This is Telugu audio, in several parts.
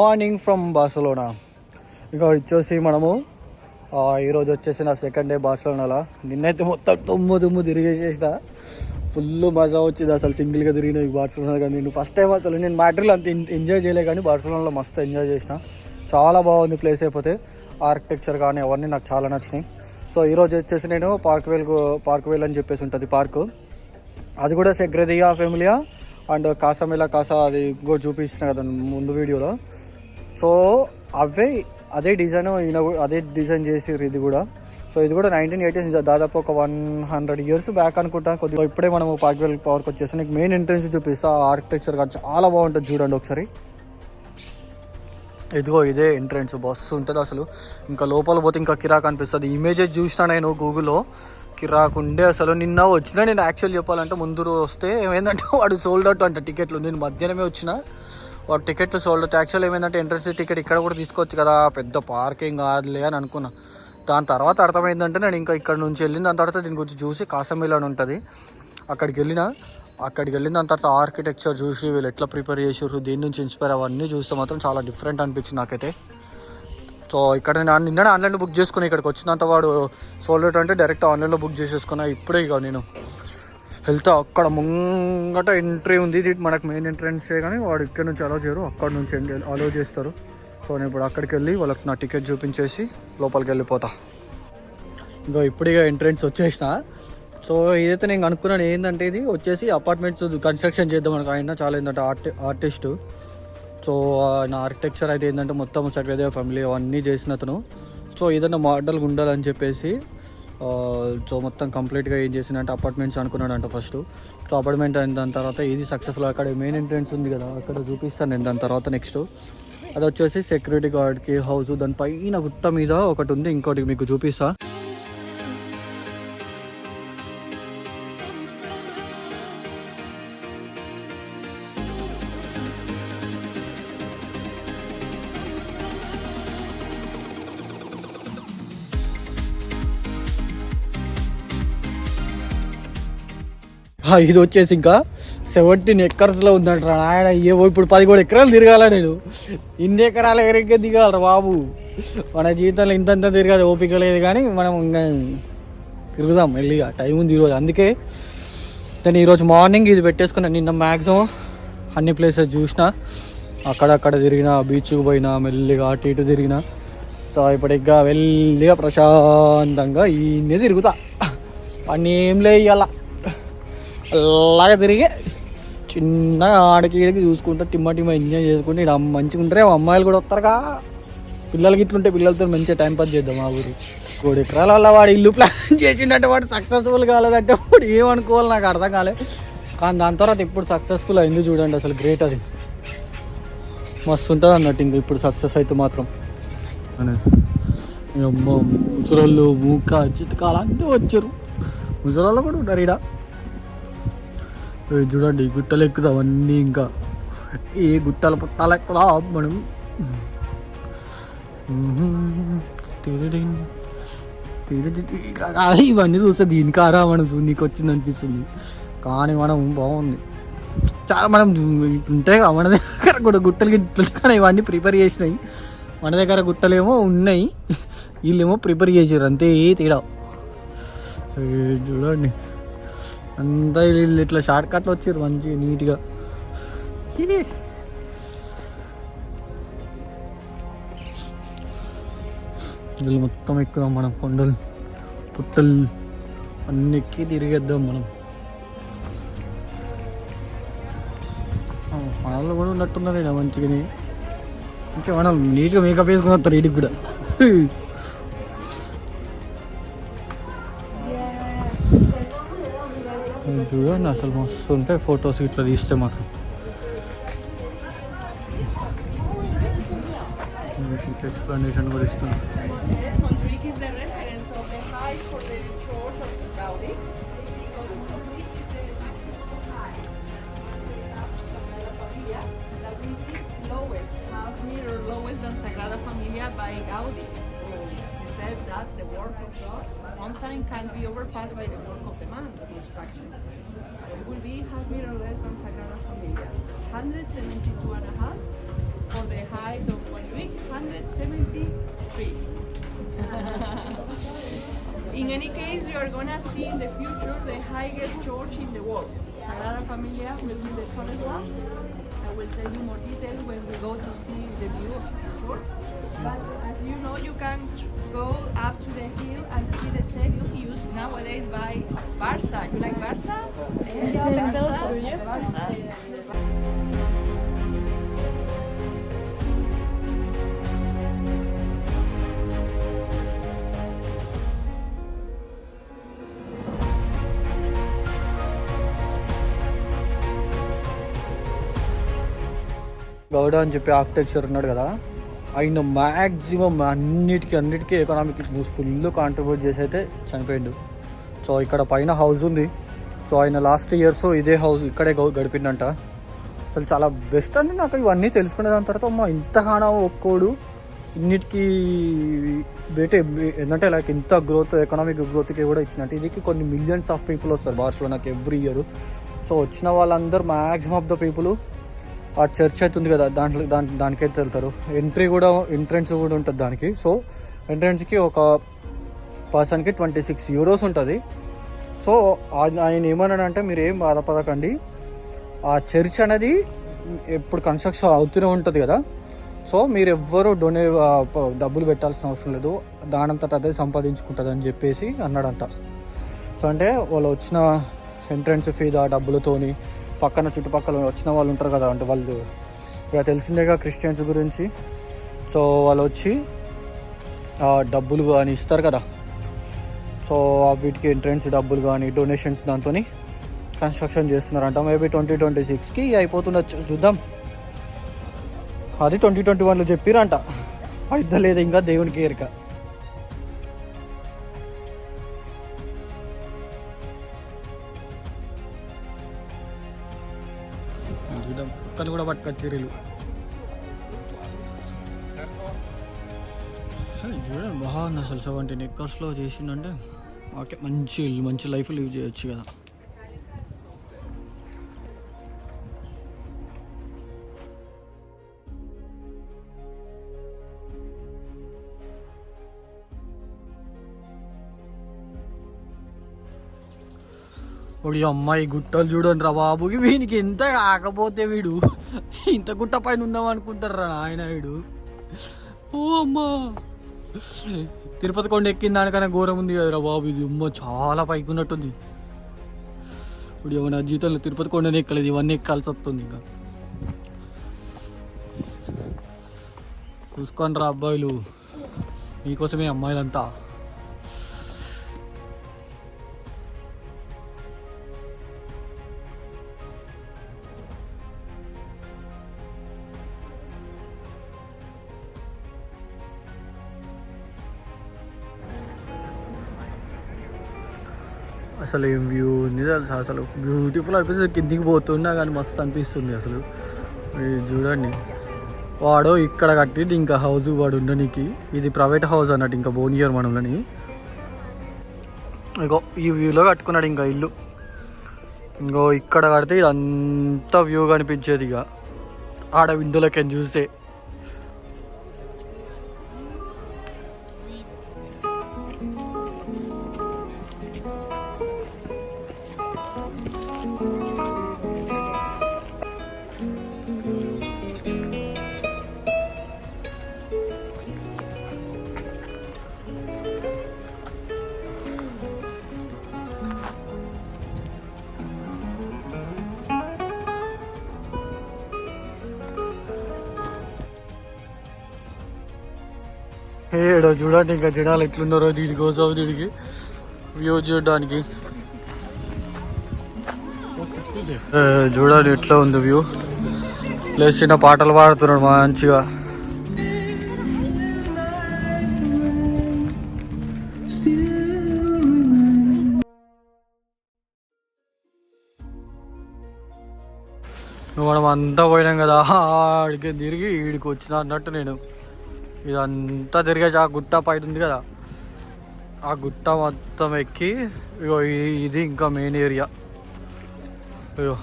Morning from Barcelona. ఇంకా వచ్చేసి మనము ఈరోజు వచ్చేసి నా సెకండ్ డే బార్సిలోనాలో. నిన్నైతే మొత్తం తుమ్ము తిరిగేసేసిన. ఫుల్ మజా వచ్చింది అసలు సింగిల్గా తిరిగిన ఈ బార్సిలోనా. కానీ నేను ఫస్ట్ టైం అసలు నేను మ్యాడ్రిడ్లో అంత ఎంజాయ్ చేయలే, కానీ బార్సిలోనాలో మస్తు ఎంజాయ్ చేసిన. చాలా బాగుంది ప్లేస్. అయిపోతే ఆర్కిటెక్చర్ కానీ అవన్నీ నాకు చాలా నచ్చినాయి. సో ఈరోజు వచ్చేసి నేను పార్క్వేల్ అని చెప్పేసి ఉంటుంది పార్కు. అది కూడా సెగ్రెదియా ఫెమిలియా అండ్ కాసా అది ఇంకో చూపిస్తున్నా కదా ముందు వీడియోలో. సో అదే డిజైన్ చేసిర్రు ఇది కూడా. సో ఇది కూడా 1980s, దాదాపు ఒక 100 years బ్యాక్ అనుకుంటా. కొద్దిగా ఇప్పుడే మనం పార్క్వేల్ పార్క్ వచ్చేసి నీకు మెయిన్ ఎంట్రెన్స్ చూపిస్తా. ఆర్కిటెక్చర్ కానీ చాలా బాగుంటుంది, చూడండి ఒకసారి. ఇదిగో ఇదే ఎంట్రెన్స్, బస్సు ఉంటుంది అసలు. ఇంకా లోపల పోతే ఇంకా కిరాక్ అనిపిస్తుంది. ఇమేజెస్ చూసినా నేను గూగుల్లో, కిరాక్ ఉండే అసలు. నిన్న వచ్చినా నేను యాక్చువల్ చెప్పాలంటే ముందు వస్తే ఏమైందంటే వాడు సోల్డ్ అవుట్ అంట టికెట్లు. నేను మధ్యాహ్నమే వచ్చిన, వాడు టికెట్లు సోల్డ్ అవుట్. యాక్చువల్ ఏమైందంటే ఎంట్రన్స్ టికెట్ ఇక్కడ కూడా తీసుకోవచ్చు కదా, పెద్ద పార్కింగ్ కాదులే అని అనుకున్నా. దాని తర్వాత అర్థమైందంటే నేను ఇంకా ఇక్కడ నుంచి వెళ్ళిన దాని తర్వాత దీని గురించి చూసి కాసమేలా అని ఉంటుంది, అక్కడికి వెళ్ళిన దాని తర్వాత ఆర్కిటెక్చర్ చూసి వీళ్ళు ఎట్లా ప్రిపేర్ చేసారు, దేని నుంచి ఇన్స్పైర్ అవన్నీ చూస్తే మాత్రం చాలా డిఫరెంట్ అనిపించింది నాకైతే. సో ఇక్కడ నేను నిన్న ఆన్లైన్లో బుక్ చేసుకుని ఇక్కడికి వచ్చినంత వాడు సోల్డ్ అవుట్ అంటే డైరెక్ట్ ఆన్లైన్లో బుక్ చేసేసుకున్నా. ఇప్పుడే ఇక నేను వెళ్తే అక్కడ ముంగట ఎంట్రీ ఉంది, ఇది మనకు మెయిన్ ఎంట్రెన్సే, కానీ వాడు ఇక్కడ నుంచి అలౌ చేయరు, అక్కడ నుంచి అలౌ చేస్తారు. సో నేను ఇప్పుడు అక్కడికి వెళ్ళి వాళ్ళకి నా టికెట్ చూపించేసి లోపలికి వెళ్ళిపోతా. ఇంకా ఇప్పుడు ఇక ఎంట్రెన్స్ వచ్చేసిన. సో ఇదైతే నేను అనుకున్నాను ఏంటంటే ఇది వచ్చేసి అపార్ట్మెంట్స్ కన్స్ట్రక్షన్ చేద్దాం అనుకో. ఆయన చాలా ఏంటంటే ఆర్టిస్టు. సో నా ఆర్కిటెక్చర్ అయితే ఏంటంటే మొత్తం సెగ్రెదియా ఫ్యామిలీ అవన్నీ చేసిన అతను. సో ఏదైనా మోడల్గా ఉండాలని చెప్పేసి సో మొత్తం కంప్లీట్గా ఏం చేసిందంటే అపార్ట్మెంట్స్ అనుకున్నాడంట ఫస్ట్. సో అపార్ట్మెంట్ అయిన దాని తర్వాత ఇది సక్సెస్ఫుల్. అక్కడ మెయిన్ ఎంట్రెన్స్ ఉంది కదా, అక్కడ చూపిస్తాను నేను. దాని తర్వాత నెక్స్ట్ అది వచ్చేసి సెక్యూరిటీ గార్డ్కి హౌస్, దాని పైన గుట్ట మీద ఒకటి ఉంది, ఇంకోటి మీకు చూపిస్తా. ఇది వచ్చేసి ఇంకా 17 acres ఉందంట ఆయన. ఇప్పుడు 17 ఎకరాలు తిరగాల నేను. ఇన్ని ఎకరాల ఎకరికే దిగాలరా బాబు. మన జీవితంలో ఇంతంత తిరగాలి, ఓపిక లేదు, కానీ మనం ఇంకా తిరుగుదాం మెల్లిగా. టైం ఉంది ఈరోజు. అందుకే నేను ఈరోజు మార్నింగ్ ఇది పెట్టేసుకున్నాను. నిన్న మ్యాక్సిమం అన్ని ప్లేసెస్ చూసిన, అక్కడక్కడ తిరిగిన, బీచ్కి పోయినా, మెల్లిగా అటు ఇటు తిరిగిన. సో ఇప్పుడు ఇంకా మెల్లిగా ప్రశాంతంగా ఈయనే తిరుగుతా. పని ఏం లే ఇవాళ, అలాగే తిరిగి చిన్నగా ఆడికి ఈడికి చూసుకుంటా, టిమ్మ ఎంజాయ్ చేసుకుంటే. ఇక్కడ మంచిగా ఉంటారే, అమ్మాయిలు కూడా వస్తారుగా. పిల్లలకి ఇట్లుంటే పిల్లలతో మంచిగా టైంపాస్ చేద్దాం. ఆ ఊరు 3 ఎకరాల వల్ల వాడు ఇల్లు ప్లాన్ చేసిండే, వాడు సక్సెస్ఫుల్ కాలేదంటే వాడు ఏమనుకోవాలి నాకు అర్థం కాలేదు. కానీ దాని తర్వాత ఇప్పుడు సక్సెస్ఫుల్ అయింది చూడండి, అసలు గ్రేట్. అది మస్తు ఉంటుంది అన్నట్టు. ఇంకా ఇప్పుడు సక్సెస్ అయితే మాత్రం ముసలోళ్ళు మూక చితకాలు అన్నీ వచ్చారు. ముసలోళ్ళు కూడా ఉంటారు ఇక్కడ. చూడండి గుట్టలు ఎక్కుతాం అన్నీ. ఇంకా ఏ గుట్టలు పుట్టాలు ఎక్కుదా మనం. ఇవన్నీ చూస్తే దీనికారా మనం నీకు వచ్చింది అనిపిస్తుంది, కానీ మనం బాగుంది చాలా. మనం ఉంటాయి కదా మన దగ్గర కూడా గుట్టలు గిట్టుంటే, కానీ ఇవన్నీ ప్రిపేర్ చేసినాయి. మన దగ్గర గుట్టలేమో ఉన్నాయి, వీళ్ళేమో ప్రిపేర్ చేసారు, అంతే తేడా. చూడండి అంతా వీళ్ళు ఇట్లా షార్ట్ కట్లు వచ్చారు మంచిగా నీట్గా. వీళ్ళు మొత్తం ఎక్కుదాం మనం, కొండలు పుట్టలు అన్నీ ఎక్కి తిరిగేద్దాం మనం. మనలో కూడా ఉన్నట్టున్నారు ఇక్కడ మంచిగానే. మంచిగా మనం నీట్గా మేకప్ వేసుకుని వస్తారు వీటికి కూడా. చూడండి అసలు మస్తు ఉంటాయి ఫొటోస్ ఇట్లా తీస్తే మాత్రం. ఎక్స్ప్లెనేషన్ కూడా ఇస్తుంది. That the work of God on time can be overpassed by the work of the man of construction. It will be half meter less than Sagrada Familia, 172.5 for the height of Montjuic, 173. In any case, you are gonna see in the future the highest church in the world. Sagrada Familia will be the tallest one. I will tell you more details when we go to see the view of the church. But as you know, you can go up to the hill and see the stadium used nowadays by Barça. You like Barça? Barça. Gowda అని చెప్పి ఆర్కిటెక్చర్ ఉన్నాడు కదా, ఆయన మ్యాక్సిమం అన్నిటికీ ఎకనామిక్ ఫుల్ కాంట్రిబ్యూట్ చేసి అయితే చనిపోయిండు. సో ఇక్కడ పైన హౌస్ ఉంది. సో ఆయన లాస్ట్ ఇయర్స్ ఇదే హౌస్ ఇక్కడే గడిపిండంట. అసలు చాలా బెస్ట్ అండి. నాకు ఇవన్నీ తెలుసుకునే దాని తర్వాత అమ్మ ఇంతగానో ఒక్కోడు ఇన్నిటికీ బేటే ఏంటంటే లైక్ ఇంత గ్రోత్ ఎకనామిక్ గ్రోత్కి కూడా ఇచ్చినట్టు. ఇది కొన్ని మిలియన్స్ ఆఫ్ పీపుల్ వస్తారు బార్సిలోనాకి ఎవ్రీ ఇయర్. సో వచ్చిన వాళ్ళందరూ మ్యాక్సిమం ఆఫ్ ద పీపుల్ ఆ చర్చ్ అయితే ఉంది కదా దానికైతే వెళ్తారు. ఎంట్రెన్స్ కూడా ఉంటుంది దానికి. సో ఎంట్రెన్స్కి ఒక పర్సన్కి 26 euros ఉంటుంది. సో ఆయన ఏమన్నాడంటే మీరు ఏం బాధపడకండి, ఆ చర్చ్ అనేది ఎప్పుడు కన్స్ట్రక్షన్ అవుతూనే ఉంటుంది కదా, సో మీరు ఎవ్వరూ డబ్బులు పెట్టాల్సిన అవసరం లేదు, దానంతట అదే సంపాదించుకుంటుంది అని చెప్పేసి అన్నాడంట. సో అంటే వాళ్ళు వచ్చిన ఎంట్రెన్స్ ఫీ ఆ డబ్బులతోని పక్కన చుట్టుపక్కల వచ్చిన వాళ్ళు ఉంటారు కదా, అంటే వాళ్ళు ఇక తెలిసిందేగా క్రిస్టియన్స్ గురించి. సో వాళ్ళు వచ్చి డబ్బులు కానీ ఇస్తారు కదా, సో వీటికి ఎంట్రెన్స్ డబ్బులు కానీ డొనేషన్స్ దాంతో కన్స్ట్రక్షన్ చేస్తున్నారంట. మేబీ 2026కి అయిపోతుండొచ్చు, చూద్దాం. అది 2021లో చెప్పిరంట, అయితే లేదు ఇంకా దేవునికి ఎరుక. చూద్దాం, పక్కన కూడా పట్టుకొచ్చిర్రు. చూడండి బాగుంది అసలు. 17 acres చేసిందంటే ఓకే, మంచి లైఫ్ లివ్ చేయొచ్చు కదా. ఒడి అమ్మాయి గుట్టలు చూడండి రా బాబుకి, వీనికి ఎంత కాకపోతే వీడు ఇంత గుట్ట పైన ఉందాం అనుకుంటారా ఆయన వీడు. ఓ అమ్మా, తిరుపతి కొండ ఎక్కిన దానికన్నా ఘోరం ఉంది కదరా బాబు ఇది. అమ్మ చాలా పైకి ఉన్నట్టుంది. ఇప్పుడు ఏమన్నా జీవితంలో తిరుపతి కొండనే ఎక్కలేదు, ఇవన్నీ ఎక్కాల్సి వస్తుంది. ఇంకా చూసుకోండి రా అబ్బాయిలు, మీకోసమే అమ్మాయిలంతా. అసలు ఏం వ్యూ ఉంది తెలుసా, అసలు బ్యూటిఫుల్ అనిపిస్తుంది. కిందికి పోతున్నా కానీ మస్తు అనిపిస్తుంది అసలు. చూడండి, వాడు ఇక్కడ కట్టిండు ఇంకా హౌస్ వాడు ఉండడానికి. ఇది ప్రైవేట్ హౌస్ అన్నట్టు, ఇంకా బోనియర్ మనలని. ఇగో ఈ వ్యూలో కట్టుకున్నాడు ఇంకా ఇల్లు. ఇంకో ఇక్కడ కడితే ఇదంతా వ్యూ కనిపించేది ఇక ఆడ విండోలకి చూస్తే. ఏడో చూడండి ఇంకా జనాలు ఎట్లున్నారో దీని కోసం, దీనికి వ్యూ చూడడానికి. చూడండి ఎట్లా ఉంది వ్యూ. ప్లస్ చిన్న పాటలు పాడుతున్నాడు మంచిగా. మనం అంతా పోయినాం కదా, ఆడికి తిరిగి ఈడికి వచ్చిన అన్నట్టు నేను. ఇదంతా తిరిగేసి ఆ గుట్ట పైన ఉంది కదా, ఆ గుట్ట మొత్తం ఎక్కి ఇగో ఇది ఇంకా మెయిన్ ఏరియా. అయ్యో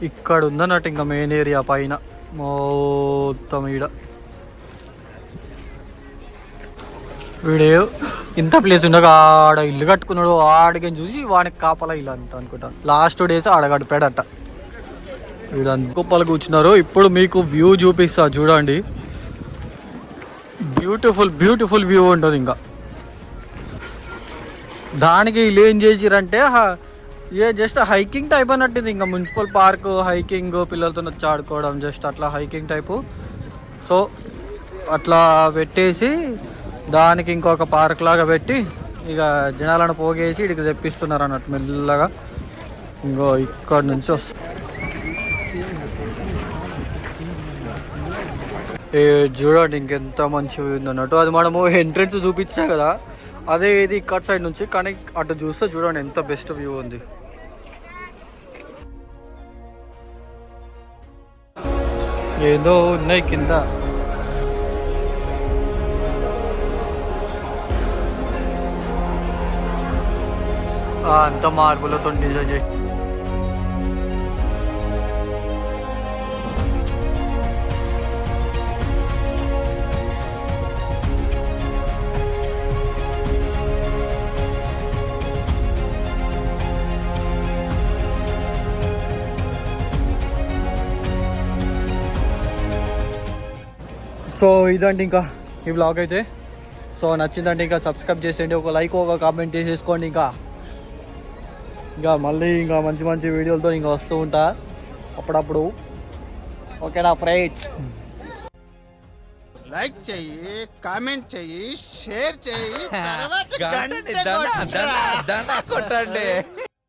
ఇక్కడ ఉందన్నట్టు ఇంకా మెయిన్ ఏరియా పైన. మొత్తం ఈడ వీడే ఇంత ప్లేస్ ఉండగా ఆడ ఇల్లు కట్టుకున్నాడు. ఆడికి చూసి వానికి కాపలా ఇల్లు అంట అనుకుంటాను. లాస్ట్ 2 days ఆడ గడిపాడట. వీడంత గొప్పలు కూర్చున్నారు. ఇప్పుడు మీకు వ్యూ చూపిస్తా చూడండి. బ్యూటిఫుల్ వ్యూ ఉంటుంది. ఇంకా దానికి వీళ్ళు ఏం చేసిరంటే జస్ట్ హైకింగ్ టైప్ అన్నట్టు. ఇంకా మున్సిపల్ పార్క్ హైకింగ్, పిల్లలతో వచ్చి ఆడుకోవడం, జస్ట్ అట్లా హైకింగ్ టైపు. సో అట్లా పెట్టేసి దానికి ఇంకొక పార్క్ లాగా పెట్టి ఇక జనాలను పోగేసి ఇక్కడికి తెప్పిస్తున్నారు అన్నట్టు మెల్లగా. ఇంకో ఇక్కడ నుంచి చూడండి ఇంకెంత మంచిగా ఉంది అన్నట్టు. అది మనము ఎంట్రెన్స్ చూపించినా కదా, అదే ఇది ఇక్కడ సైడ్ నుంచి. కానీ అటు చూస్తే చూడండి ఎంత బెస్ట్ వ్యూ ఉంది. ఏదో ఉన్నాయి కింద. అంత మార్పులతో డిజైన్ చేసి సో ఇదండి ఇంకా ఈ బ్లాగ్ అయితే. సో నచ్చిందంటే ఇంకా సబ్స్క్రైబ్ చేసేయండి, ఒక లైక్ ఒక కామెంట్ చేసేసుకోండి. ఇంకా మళ్ళీ ఇంకా మంచి వీడియోలతో ఇంకా వస్తూ ఉంటా అప్పుడప్పుడు. ఓకేనా ఫ్రెండ్స్? లైక్ చెయ్యి, కామెంట్ చెయ్యి, షేర్ చెయ్యి, తర్వాత కొట్టండి.